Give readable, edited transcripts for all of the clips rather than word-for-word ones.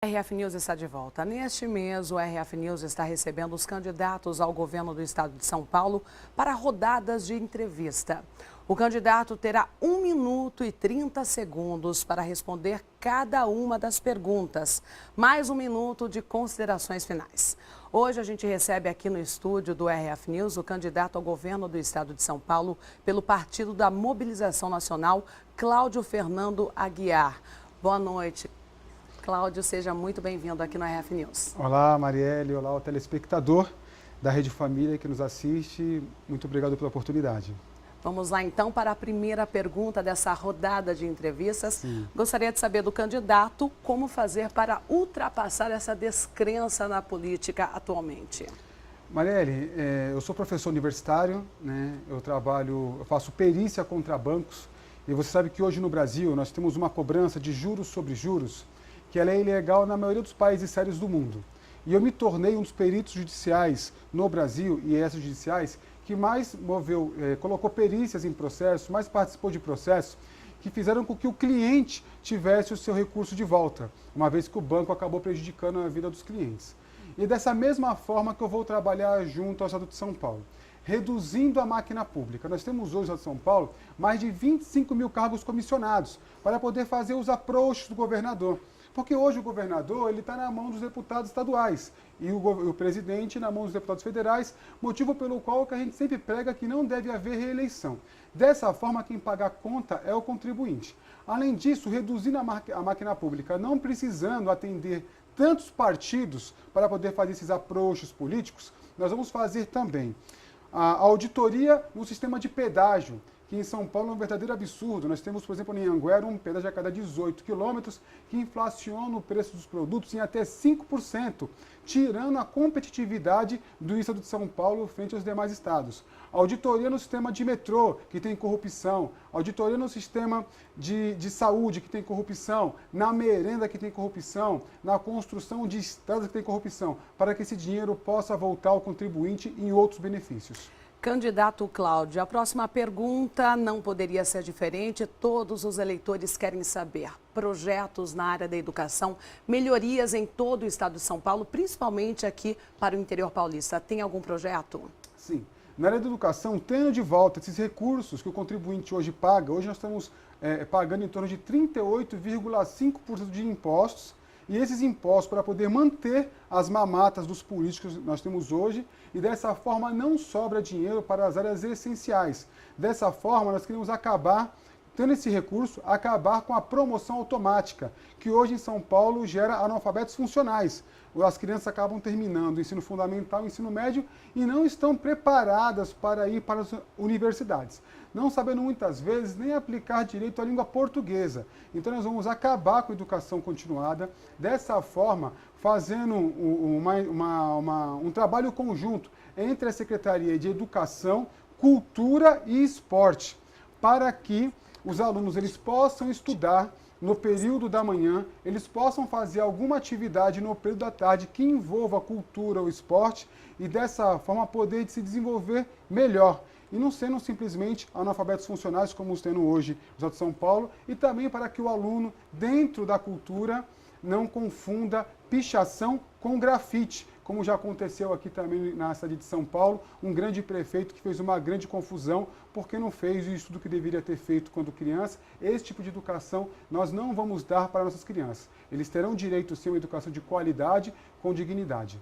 RF News está de volta. Neste mês, o RF News está recebendo os candidatos ao governo do estado de São Paulo para rodadas de entrevista. O candidato terá 1 minuto e 30 segundos para responder cada uma das perguntas, mais 1 minuto de considerações finais. Hoje a gente recebe aqui no estúdio do RF News o candidato ao governo do estado de São Paulo pelo Partido da Mobilização Nacional, Cláudio Fernando Aguiar. Boa noite. Cláudio, seja muito bem-vindo aqui no RF News. Olá, Marielle. Olá, o telespectador da Rede Família que nos assiste. Muito obrigado pela oportunidade. Vamos lá, então, para a primeira pergunta dessa rodada de entrevistas. Sim. Gostaria de saber do candidato como fazer para ultrapassar essa descrença na política atualmente. Marielle, eu sou professor universitário, né? Eu faço perícia contra bancos. E você sabe que hoje no Brasil nós temos uma cobrança de juros sobre juros que ela é ilegal na maioria dos países sérios do mundo. E eu me tornei um dos peritos judiciais no Brasil e extrajudiciais que mais colocou perícias em processos, mais participou de processos que fizeram com que o cliente tivesse o seu recurso de volta, uma vez que o banco acabou prejudicando a vida dos clientes. E dessa mesma forma que eu vou trabalhar junto ao Estado de São Paulo, reduzindo a máquina pública. Nós temos hoje no Estado de São Paulo mais de 25 mil cargos comissionados para poder fazer os approaches do governador. Porque hoje o governador está na mão dos deputados estaduais e o presidente na mão dos deputados federais, motivo pelo qual que a gente sempre prega que não deve haver reeleição. Dessa forma, quem paga a conta é o contribuinte. Além disso, reduzindo a máquina pública, não precisando atender tantos partidos para poder fazer esses approaches políticos, nós vamos fazer também a auditoria no sistema de pedágio, que em São Paulo é um verdadeiro absurdo. Nós temos, por exemplo, em Anhanguera, um pedágio a cada 18 quilômetros que inflaciona o preço dos produtos em até 5%, tirando a competitividade do estado de São Paulo frente aos demais estados. Auditoria no sistema de metrô, que tem corrupção. Auditoria no sistema de saúde, que tem corrupção. Na merenda, que tem corrupção. Na construção de estradas, que tem corrupção. Para que esse dinheiro possa voltar ao contribuinte em outros benefícios. Candidato Cláudio, a próxima pergunta não poderia ser diferente. Todos os eleitores querem saber projetos na área da educação, melhorias em todo o estado de São Paulo, principalmente aqui para o interior paulista. Tem algum projeto? Sim. Na área da educação, tendo de volta esses recursos que o contribuinte hoje paga, hoje nós estamos pagando em torno de 38,5% de impostos, e esses impostos para poder manter as mamatas dos políticos que nós temos hoje, e dessa forma não sobra dinheiro para as áreas essenciais. Dessa forma, nós queremos acabar, tendo esse recurso, acabar com a promoção automática, que hoje em São Paulo gera analfabetos funcionais. As crianças acabam terminando o ensino fundamental, o ensino médio, e não estão preparadas para ir para as universidades, não sabendo muitas vezes nem aplicar direito à língua portuguesa. Então nós vamos acabar com a educação continuada, dessa forma fazendo um trabalho conjunto entre a Secretaria de Educação, Cultura e Esporte, para que os alunos eles possam estudar no período da manhã, eles possam fazer alguma atividade no período da tarde que envolva a cultura ou esporte e dessa forma poder se desenvolver melhor. E não sendo simplesmente analfabetos funcionais como os tendo hoje no estado de São Paulo, e também para que o aluno, dentro da cultura, não confunda pichação com grafite, como já aconteceu aqui também na cidade de São Paulo, um grande prefeito que fez uma grande confusão porque não fez o estudo que deveria ter feito quando criança. Esse tipo de educação nós não vamos dar para nossas crianças. Eles terão direito a ser uma educação de qualidade, com dignidade.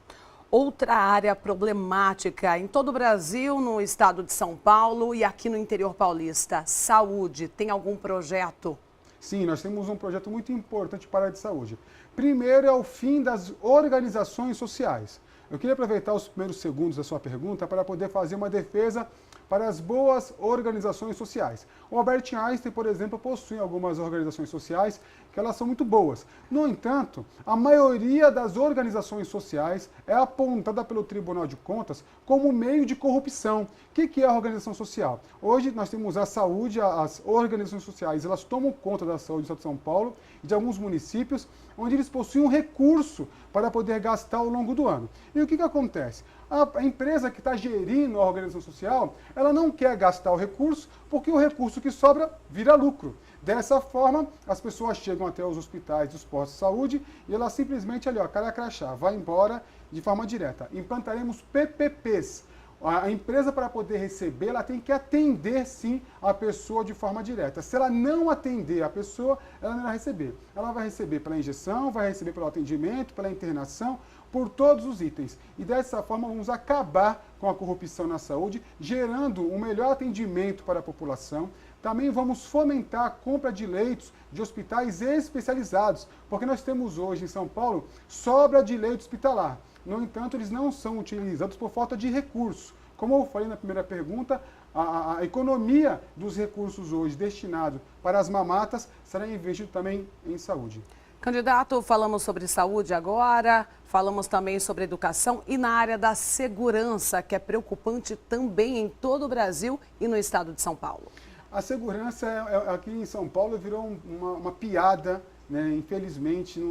Outra área problemática em todo o Brasil, no estado de São Paulo e aqui no interior paulista, saúde. Tem algum projeto? Sim, nós temos um projeto muito importante para a área de saúde. Primeiro é o fim das organizações sociais. Eu queria aproveitar os primeiros segundos da sua pergunta para poder fazer uma defesa para as boas organizações sociais. O Albert Einstein, por exemplo, possui algumas organizações sociais que elas são muito boas. No entanto, a maioria das organizações sociais é apontada pelo Tribunal de Contas como meio de corrupção. O que é a organização social? Hoje nós temos a saúde, as organizações sociais, elas tomam conta da saúde do Estado de São Paulo e de alguns municípios, onde eles possuem um recurso para poder gastar ao longo do ano. E o que acontece? A empresa que está gerindo a organização social, ela não quer gastar o recurso, porque o recurso que sobra vira lucro. Dessa forma, as pessoas chegam até os hospitais, os postos de saúde, e ela simplesmente ali, ó, cara crachá, vai embora de forma direta. Implantaremos PPPs. A empresa, para poder receber, ela tem que atender, sim, a pessoa de forma direta. Se ela não atender a pessoa, ela não vai receber. Ela vai receber pela injeção, vai receber pelo atendimento, pela internação, por todos os itens. E dessa forma, vamos acabar com a corrupção na saúde, gerando um melhor atendimento para a população. Também vamos fomentar a compra de leitos de hospitais especializados, porque nós temos hoje em São Paulo sobra de leito hospitalar. No entanto, eles não são utilizados por falta de recursos. Como eu falei na primeira pergunta, a economia dos recursos hoje destinados para as mamatas será investido também em saúde. Candidato, falamos sobre saúde agora, falamos também sobre educação e na área da segurança, que é preocupante também em todo o Brasil e no estado de São Paulo. A segurança aqui em São Paulo virou uma piada, né? Infelizmente,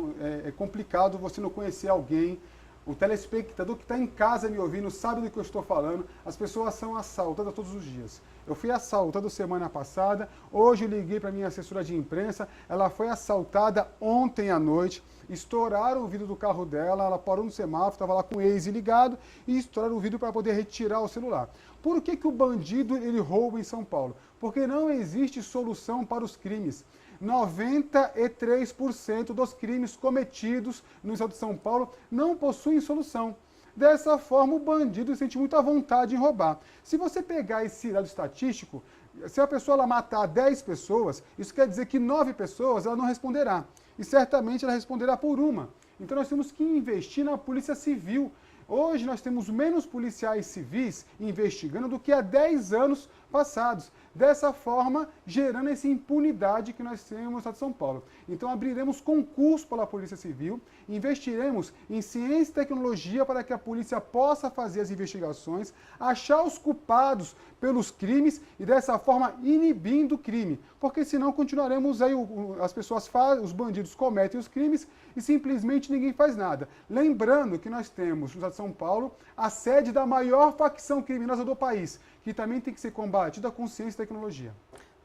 é complicado você não conhecer alguém. O telespectador que está em casa me ouvindo sabe do que eu estou falando. As pessoas são assaltadas todos os dias. Eu fui assaltado semana passada, hoje eu liguei para minha assessora de imprensa, ela foi assaltada ontem à noite, estouraram o vidro do carro dela, ela parou no semáforo, estava lá com o Waze ligado e estouraram o vidro para poder retirar o celular. Por que o bandido ele rouba em São Paulo? Porque não existe solução para os crimes. 93% dos crimes cometidos no estado de São Paulo não possuem solução. Dessa forma, o bandido sente muita vontade em roubar. Se você pegar esse dado estatístico, se a pessoa ela matar 10 pessoas, isso quer dizer que 9 pessoas ela não responderá. E certamente ela responderá por uma. Então nós temos que investir na polícia civil. Hoje nós temos menos policiais civis investigando do que há 10 anos passados. Dessa forma, gerando essa impunidade que nós temos no estado de São Paulo. Então abriremos concurso para a Polícia Civil, investiremos em ciência e tecnologia para que a polícia possa fazer as investigações, achar os culpados pelos crimes e dessa forma inibindo o crime. Porque senão continuaremos aí, as pessoas fazem, os bandidos cometem os crimes e simplesmente ninguém faz nada. Lembrando que nós temos no estado de São Paulo a sede da maior facção criminosa do país, que também tem que ser combatida com ciência e tecnologia.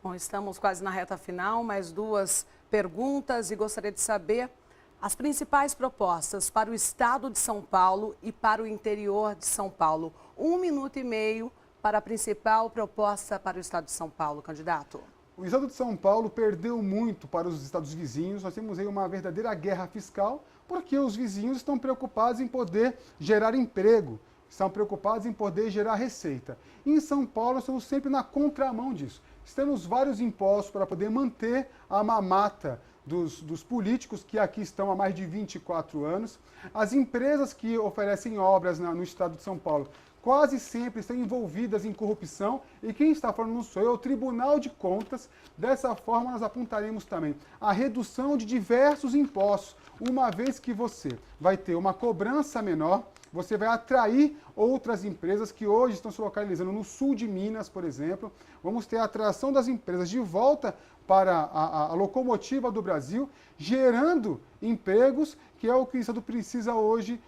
Bom, estamos quase na reta final, mais 2 perguntas e gostaria de saber as principais propostas para o estado de São Paulo e para o interior de São Paulo. 1 minuto e meio para a principal proposta para o estado de São Paulo, candidato. O estado de São Paulo perdeu muito para os estados vizinhos. Nós temos aí uma verdadeira guerra fiscal, porque os vizinhos estão preocupados em poder gerar emprego, estão preocupados em poder gerar receita. E em São Paulo, nós estamos sempre na contramão disso. Temos vários impostos para poder manter a mamata dos políticos que aqui estão há mais de 24 anos. As empresas que oferecem obras no estado de São Paulo quase sempre estão envolvidas em corrupção e quem está falando não sou eu, é o Tribunal de Contas. Dessa forma, nós apontaremos também a redução de diversos impostos, uma vez que você vai ter uma cobrança menor, você vai atrair outras empresas que hoje estão se localizando no sul de Minas, por exemplo. Vamos ter a atração das empresas de volta para a locomotiva do Brasil, gerando empregos, que é o que o Estado precisa hoje,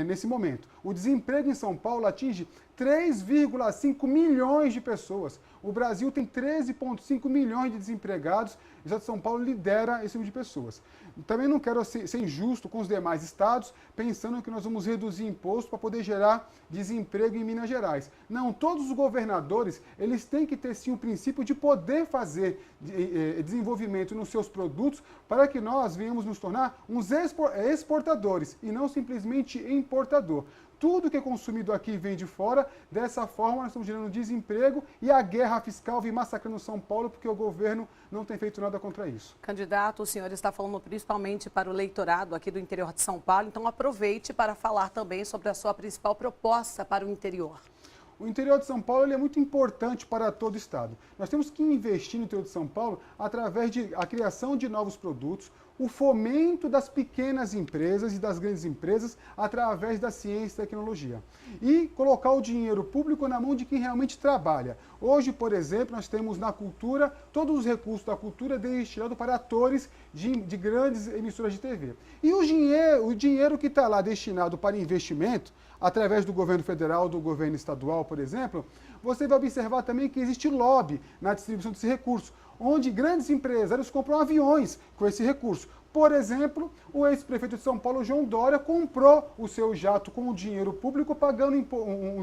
nesse momento. O desemprego em São Paulo atinge 3,5 milhões de pessoas. O Brasil tem 13,5 milhões de desempregados. O Estado de São Paulo lidera esse número de pessoas. Também não quero ser injusto com os demais estados, pensando que nós vamos reduzir imposto para poder gerar desemprego em Minas Gerais. Não, todos os governadores, eles têm que ter sim o princípio de poder fazer desenvolvimento nos seus produtos para que nós venhamos nos tornar uns exportadores e não simplesmente importador. Tudo que é consumido aqui vem de fora. Dessa forma, nós estamos gerando desemprego e a guerra fiscal vem massacrando São Paulo porque o governo não tem feito nada contra isso. Candidato, o senhor está falando principalmente para o eleitorado aqui do interior de São Paulo, então aproveite para falar também sobre a sua principal proposta para o interior. O interior de São Paulo ele é muito importante para todo o estado. Nós temos que investir no interior de São Paulo através da criação de novos produtos, o fomento das pequenas empresas e das grandes empresas através da ciência e tecnologia. E colocar o dinheiro público na mão de quem realmente trabalha. Hoje, por exemplo, nós temos na cultura, todos os recursos da cultura destinados para atores de grandes emissoras de TV. E o dinheiro que está lá destinado para investimento, através do governo federal, do governo estadual, por exemplo, você vai observar também que existe lobby na distribuição desses recursos. onde grandes empresários compram aviões com esse recurso. Por exemplo, o ex-prefeito de São Paulo, João Dória, comprou o seu jato com o dinheiro público, pagando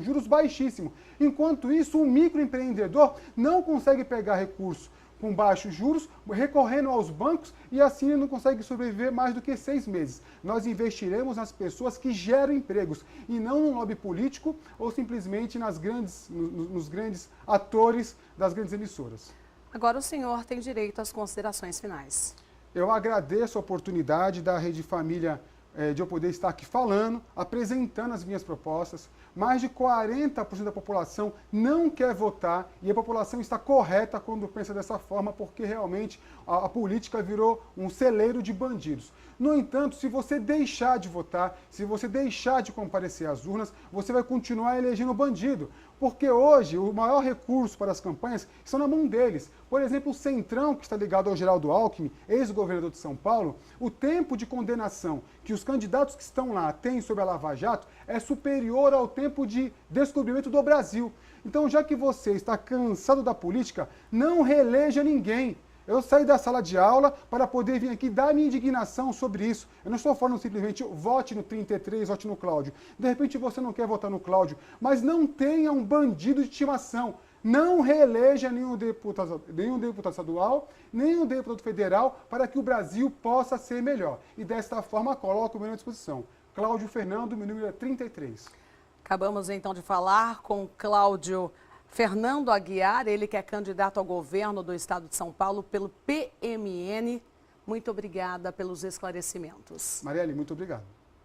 juros baixíssimos. Enquanto isso, o microempreendedor não consegue pegar recurso com baixos juros, recorrendo aos bancos, e assim ele não consegue sobreviver mais do que 6 meses. Nós investiremos nas pessoas que geram empregos, e não no lobby político ou simplesmente nos grandes atores das grandes emissoras. Agora o senhor tem direito às considerações finais. Eu agradeço a oportunidade da Rede Família de eu poder estar aqui falando, apresentando as minhas propostas. Mais de 40% da população não quer votar e a população está correta quando pensa dessa forma, porque realmente a política virou um celeiro de bandidos. No entanto, se você deixar de votar, se você deixar de comparecer às urnas, você vai continuar elegendo bandido. Porque hoje o maior recurso para as campanhas estão na mão deles. Por exemplo, o Centrão, que está ligado ao Geraldo Alckmin, ex-governador de São Paulo, o tempo de condenação que os candidatos que estão lá têm sobre a Lava Jato é superior ao tempo de descobrimento do Brasil. Então, já que você está cansado da política, não reeleja ninguém. Eu saí da sala de aula para poder vir aqui dar minha indignação sobre isso. Eu não estou falando simplesmente vote no 33, vote no Cláudio. De repente você não quer votar no Cláudio, mas não tenha um bandido de estimação. Não reeleja nenhum deputado estadual, nenhum deputado federal, para que o Brasil possa ser melhor. E desta forma coloco o meu à disposição. Cláudio Fernando, meu número é 33. Acabamos então de falar com Cláudio Fernando Aguiar, ele que é candidato ao governo do estado de São Paulo pelo PMN. Muito obrigada pelos esclarecimentos. Marielle, muito obrigado.